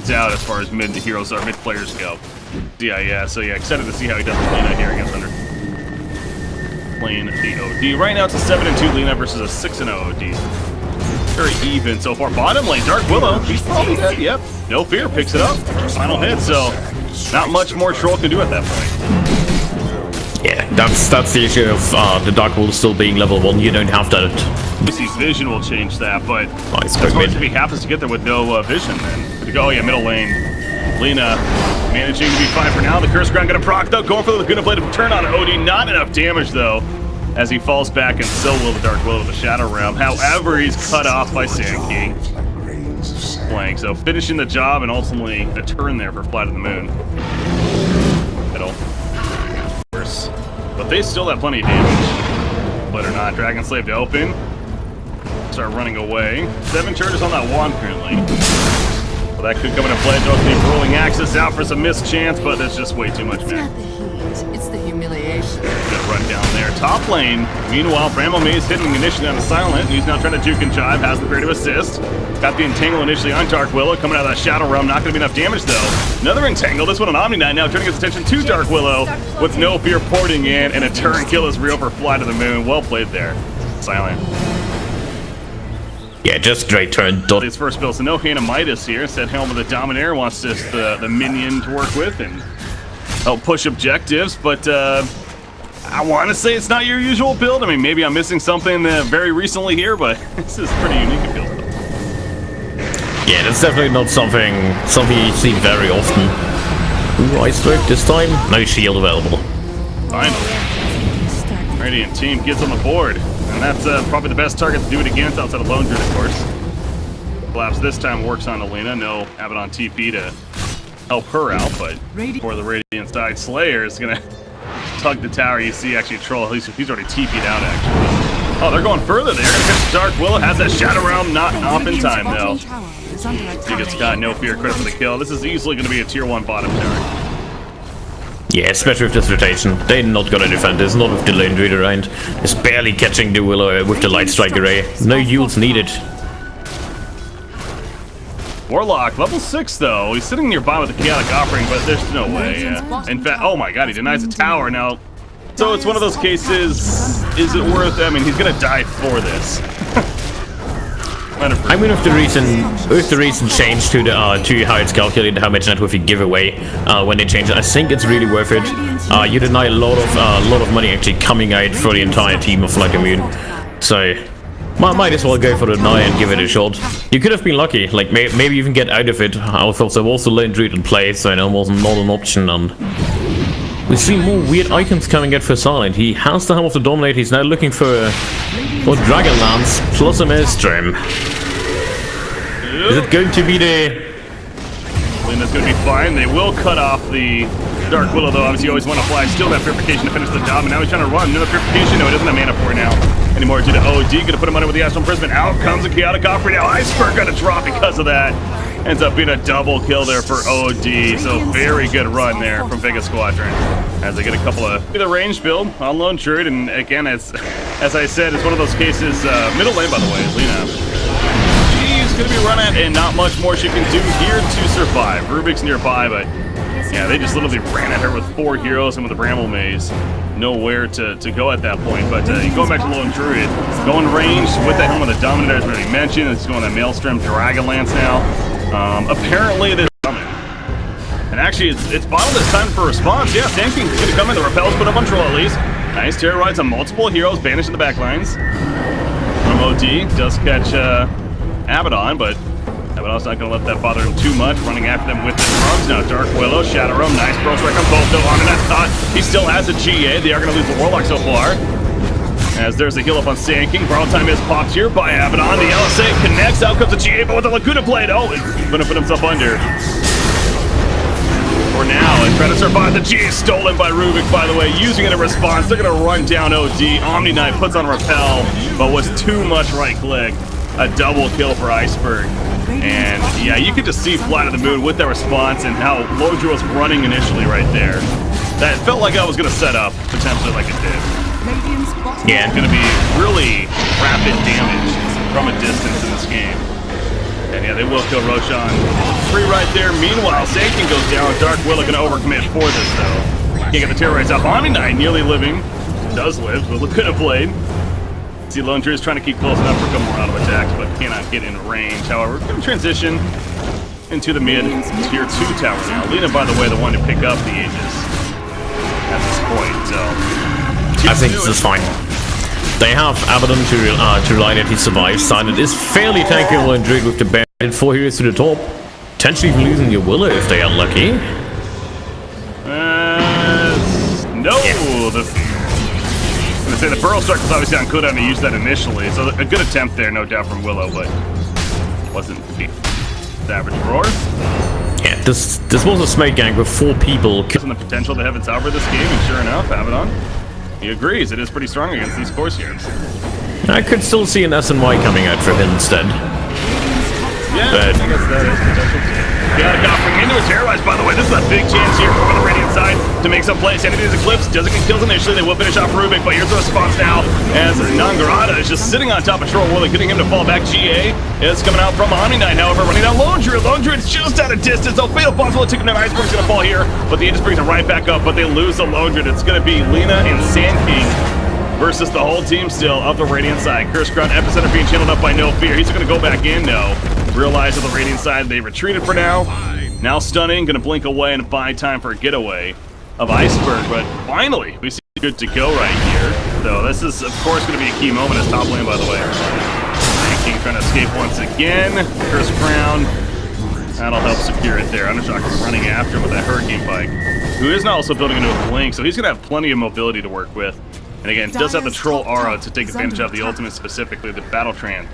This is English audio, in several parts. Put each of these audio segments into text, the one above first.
stands out as far as mid heroes or mid players go. CIS. So yeah, excited to see how he does with Lena here against Thunder. Playing the OD. Right now it's a 7-2 Lena versus a 6-0 OD. Very even so far. Bottom lane, Dark Willow. He's probably dead. Yep. No fear. Picks it up. Final hit. So not much more Troll can do at that point. Yeah, that's the issue of the Dark Willow still being level 1. You don't have that. Obviously, vision will change that, but as far as if he happens to get there with no vision, then oh yeah, middle lane. Lena managing to be fine for now. The Curse Ground gonna proc though, going for the Laguna Blade to turn on OD. Not enough damage though, as he falls back, and so will the Dark Willow of the Shadow Realm. However, he's cut off by Sand King. Blank, so finishing the job and ultimately a turn there for Flight of the Moon. Middle. But they still have plenty of damage. But or not, Dragon Slave to open. Start running away. 7 charges on that wand currently. Well, that could come into play. Don't need rolling axis out for some missed chance, but there's just way too much man. It's the humiliation. Good run down there. Top lane. Meanwhile, Bramble Maze hitting initially on the Silent. He's now trying to juke and jive. Has the creative assist. Got the Entangle initially on Dark Willow. Coming out of that Shadow Realm. Not going to be enough damage though. Another Entangle. This one on Omni Knight now turning his attention to Dark Willow with no fear porting in. And a turn kill is real for Fly to the Moon. Well played there. Silent. Yeah, just straight turn. His first build, so no Hannah Midas here. Said Helm of the Dominator wants just the minion to work with and help push objectives, but I want to say it's not your usual build. I mean, maybe I'm missing something very recently here, but this is pretty unique build. Yeah, that's definitely not something you see very often. Ooh, Ice Stroke this time. No shield available. Finally. Radiant team gets on the board. And that's probably the best target to do it against outside of Lone Druid, of course. Collapse this time works on Alina. No Abaddon TP to help her out, but before the Radiant's died, Slayer is going to tug the tower. You see actually Troll, at least he's already TP'd out actually. Oh, they're going further there. Dark Willow has that Shadow Realm, not off in time though. Giga's got no fear, credit for the kill. This is easily going to be a tier 1 bottom tower. Yeah, especially with this rotation. They're not gonna defend this, not with the Lone Druid around. Just barely catching the Willow with the Light Strike array. No Yules needed. Warlock, level 6 though. He's sitting nearby with the Chaotic Offering, but there's no way. In fact, oh my god, he denies a tower now. So it's one of those cases, is it worth, I mean, he's gonna die for this. I mean, with the recent change to how it's calculated, how much net worth you give away when they change it, I think it's really worth it. You deny a lot of money actually coming out for the entire team of FlyToMoon, so might as well go for the deny and give it a shot. You could have been lucky, like maybe even get out of it. I thought there was also Lone Druid in play, so it was not an option. And we see more weird icons coming out for Silent. He has the Helm of the Dominator. He's now looking for Dragonlance plus a Maelstrom. Is it going to be the... Lena's going to be fine. They will cut off the Dark Willow, though. Obviously, you always want to fly. Still that Purification to finish the job, and now he's trying to run. Another Purification. No, he doesn't have mana for it now anymore due to OD. Going to put him under with the Astral Imprisonment. Out comes a Chaotic Offering. Now Iceberg going to drop because of that. Ends up being a double kill there for OD. So very good run there from Vega Squadron as they get a couple of the range build on Lone Druid. And again, as I said, it's one of those cases. Middle lane, by the way, is Lena. She's going to be run at, and not much more she can do here to survive. Rubik's nearby, but yeah, they just literally ran at her with 4 heroes and with the Bramble Maze. Nowhere to go at that point, but going back to Lone Druid, going range with that Helm of the Dominator, as already mentioned. It's going to Maelstrom Dragonlance now. Apparently this is coming. And actually, it's bottom this time for response. Yeah, Sand King's going to come in. The Repel's put up on Troll at least. Nice terrorize on multiple heroes, banish in the backlines. From OD, does catch Abaddon, but Abaddon's not going to let that bother him too much. Running after them with the drums. Now Dark Willow, Shadow Realm, nice Pearl Strike on both though. On that thought, he still has a GA. They are going to lose the Warlock so far. As there's a heal up on Sand King. Borrowed time is popped here by Abaddon. The LSA connects. Out comes the GA, but with the Laguna Blade. Oh, he's going to put himself under. For now, and try to survive. The GA stolen by Rubik, by the way, using it in response. They're going to run down OD. Omni Knight puts on Repel, but was too much right click. A double kill for Iceberg. And yeah, you could just see Fly to the Moon with that response and how Lone Druid was running initially right there. That felt like I was going to set up, potentially like it did. Yeah, it's going to be really rapid damage from a distance in this game. And yeah, they will kill Roshan. Free right there. Meanwhile, Sankin goes down. Dark Willow gonna overcommit for this though. Can't get the terrorize up. Omni-Knight nearly living. Does live, but could have played. See, Lone Druid is trying to keep close enough for a couple more out of attacks, but cannot get in range. However, gonna transition into the mid tier 2 tower now. Lina, by the way, the one to pick up the Aegis at this point. So I think this is fine. They have Abaddon to rely that he survives. Silent is fairly tanky on Lone Druid with the bear and 4 heroes to the top. Potentially even losing your Willow if they are lucky. No, I'm gonna say the Burrow Strike was obviously on cooldown to use that initially, so a good attempt there, no doubt, from Willow, but wasn't the average roar. Yeah, this was a smite gang with 4 people. The potential to have its over this game, and sure enough, Abaddon, he agrees. It is pretty strong against these Corsairs. I could still see an SNY coming out for him instead. Yeah, but I guess that is potential. Chaotic offering into his terrorize, by the way. This is a big chance here for the Radiant side to make some plays. Entity's Eclipse doesn't get kills initially. They will finish off Rubik, but here's the response now as Nangarada is just sitting on top of Troll Willie, getting him to fall back. GA is coming out from Omni-Knight, however, running down Lone Druid. Lone Druid's just out of distance. Oh, Fatal Bombs will take him down. Iceberg's gonna fall here, but the Aegis brings him right back up, but they lose the Lone Druid. It's gonna be Lina and Sand King versus the whole team still of the Radiant side. Curse Crown Epicenter being channeled up by No Fear. He's gonna go back in now. Realize on the Radiant side they retreated for now. Now stunning, gonna blink away and buy time for a getaway of Iceberg, but finally we see good to go right here. So this is of course gonna be a key moment as top lane, by the way. King trying to escape once again. Curse Crown. That'll help secure it there. Undershock is running after him with that Hurricane Pike, who is now also building into a blink, so he's gonna have plenty of mobility to work with. And again, does have the Troll Aura to take advantage of the ultimate, specifically the Battle Trend,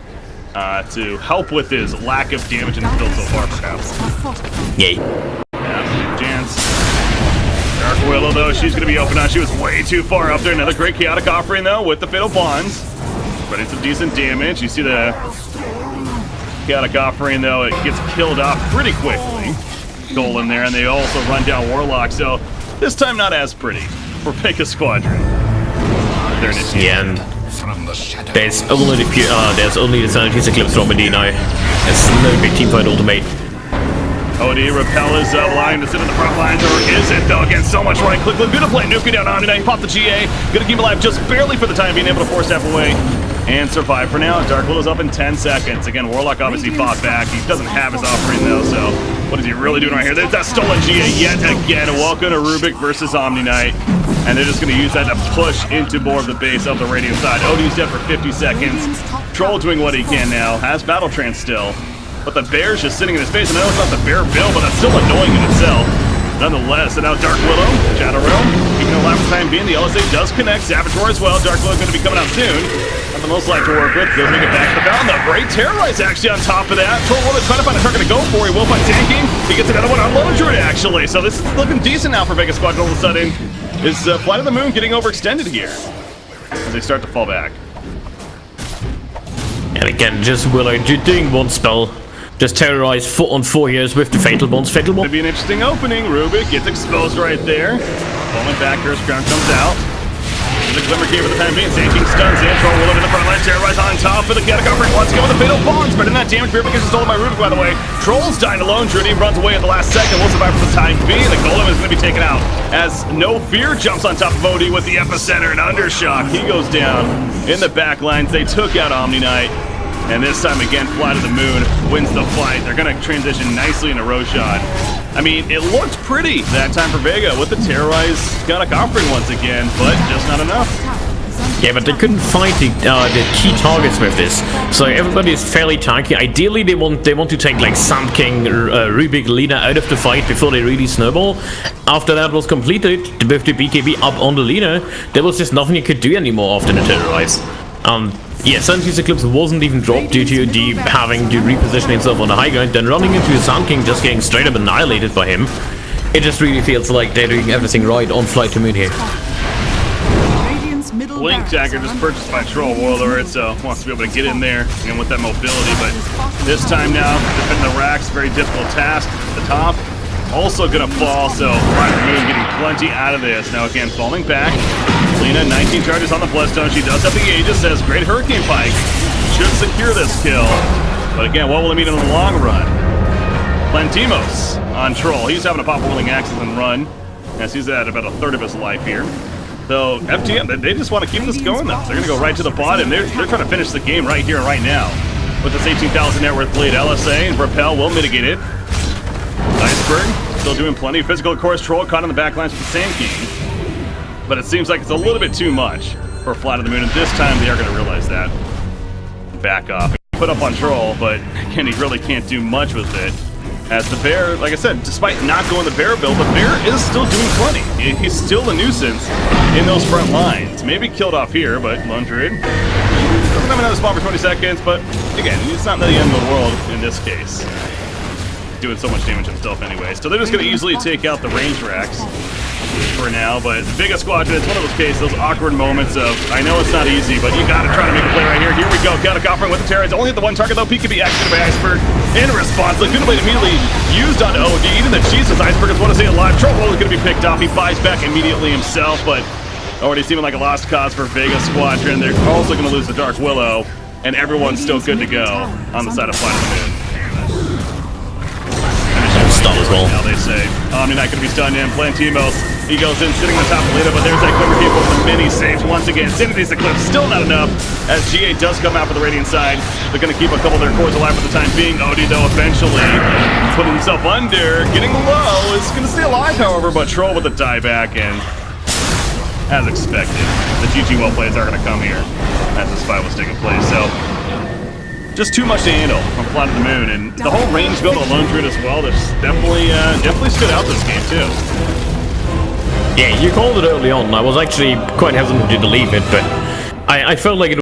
to help with his lack of damage in the field so far, perhaps. Yay. Yeah, chance. Dark Willow, though, she's going to be open now. She was way too far up there. Another great Chaotic offering, though, with the Fatal Bonds. Running some decent damage. You see the Chaotic offering, though, it gets killed off pretty quickly. Golem there, and they also run down Warlock, so this time not as pretty for Vega Squadron. Yeah, and there's only the Sanity's Eclipse from Medina. It's no big team fight ultimate. OD Repel is lying to sit in the front lines, or is it though? Again, so much right click. Gonna play Nuke down on tonight. Pop the GA. Gonna keep alive just barely for the time, being able to force step away and survive for now. Dark Willow's up in 10 seconds. Again, Warlock obviously fought back. He doesn't have his offering though, so what is he really doing right here? There's that stolen GA yet again. Welcome to Rubik versus Omni-Knight. And they're just going to use that to push into more of the base of the Radiant side. OD's dead for 50 seconds. Troll doing what he can now. Has Battle Trance still. But the Bear's just sitting in his face. And I know it's not the Bear build, but that's still annoying in itself. Nonetheless, and now Dark Willow, Shadow Realm, keeping it alive for the time being. The LSA does connect. Saboteur as well. Dark Willow's going to be coming out soon. Not the most like to work with. Does make it back to the bound. The great Terrorize actually on top of that. Troll Willow's trying to find a target to go for. He will find tanking. He gets another one on Lone Druid actually. So this is looking decent now for Vega Squadron all of a sudden. Is FlyToMoon getting overextended here as they start to fall back? And again, just Willow doing one spell. Just Terrorize 4 on 4 years with the Fatal Bonds. Fatal Bonds. Could be an interesting opening. Rubik gets exposed right there. Falling back, Curse Crown comes out. The Glimmer Cave for the time being. Sand King stuns in. Troll Willow in the front line. Terrorize on top for the Chaotic offering. Once again with the Fatal Bonds. But in that damage, Bear gets stolen by Rubik, by the way. Troll's dying alone. Druid runs away at the last second. Will survive for the time being. The Golem is going to be taken out as No Fear jumps on top of OD with the Epicenter and Undershock. He goes down in the back lines. They took out Omni-Knight. And this time again, FlyToMoon wins the fight. They're going to transition nicely into Roshan. I mean, it looked pretty that time for Vega with the Terrorize Chaotic offering once again, but just not enough. Yeah, but they couldn't find the key targets with this. So everybody is fairly tanky. Ideally, they want to take like Sand King, Rubik, Lina out of the fight before they really snowball. After that was completed, with the BKB up on the Lina, there was just nothing you could do anymore after the Terrorize. Yeah, Sanity's Eclipse wasn't even dropped due to the having to reposition himself on the high ground, then running into the Sand King, just getting straight up annihilated by him. It just really feels like they're doing everything right on FlyToMoon here. Blink Dagger just purchased by Troll Warlord, so wants to be able to get in there and with that mobility, but this time now, defending the racks, very difficult task. The top also gonna fall, so FlyToMoon getting plenty out of this. Now again, falling back. Lina, 19 charges on the Bloodstone. She does have the Aegis, says great Hurricane Pike. Should secure this kill. But again, what will it mean in the long run? FlyToMoon on Troll. He's having to pop whirling axes and run, as he's at about a third of his life here. So FTM, they just want to keep this going though. They're going to go right to the bottom. They're trying to finish the game right here and right now. With this 18,000 net worth blade, LSA and Repel will mitigate it. Iceberg still doing plenty. Physical, of course, Troll caught on the backlines with the Sand King. But it seems like it's a little bit too much for FlyToMoon, and this time they are going to realize that. Back off. Put up on Troll, but again, he really can't do much with it. As the Bear, like I said, despite not going the Bear build, the Bear is still doing plenty. He's still a nuisance in those front lines. Maybe killed off here, but Lone Druid doesn't have another spawn for 20 seconds, but again, it's not the end of the world in this case. Doing so much damage himself anyway. So they're just going to easily take out the range racks for now, but Vega Squadron, it's one of those cases, those awkward moments of, I know it's not easy, but you gotta try to make a play right here. Here we go, Counter-Copper with the Terrorists. Only hit the one target though, Peek could be activated by Iceberg. In response, the good blade immediately used on OD. Even the Jesus Iceberg is want to see it live. Troll is gonna be picked off. He buys back immediately himself, but already seeming like a lost cause for Vega Squadron. They're also gonna lose the Dark Willow, and everyone's still good to go on the side of FlyToMoon. Stun as well. Now they say Omni Knight gonna be stunned in. FlyToMoon, he goes in, sitting on top of Lita, but there's that Quiver Cape with the mini saves once again. Sanity's Eclipse, still not enough, as GA does come out for the Radiant side. They're gonna keep a couple of their cores alive for the time being. Odie, though, eventually putting himself under, getting low, is gonna stay alive, however, but Troll with a dieback, and as expected, the GG well plays are gonna come here as this fight was taking place. So just too much to handle from FlyToMoon, and the whole range build of Lone Druid as well. That's definitely stood out this game too. Yeah, you called it early on. I was actually quite hesitant to believe it, but I felt like it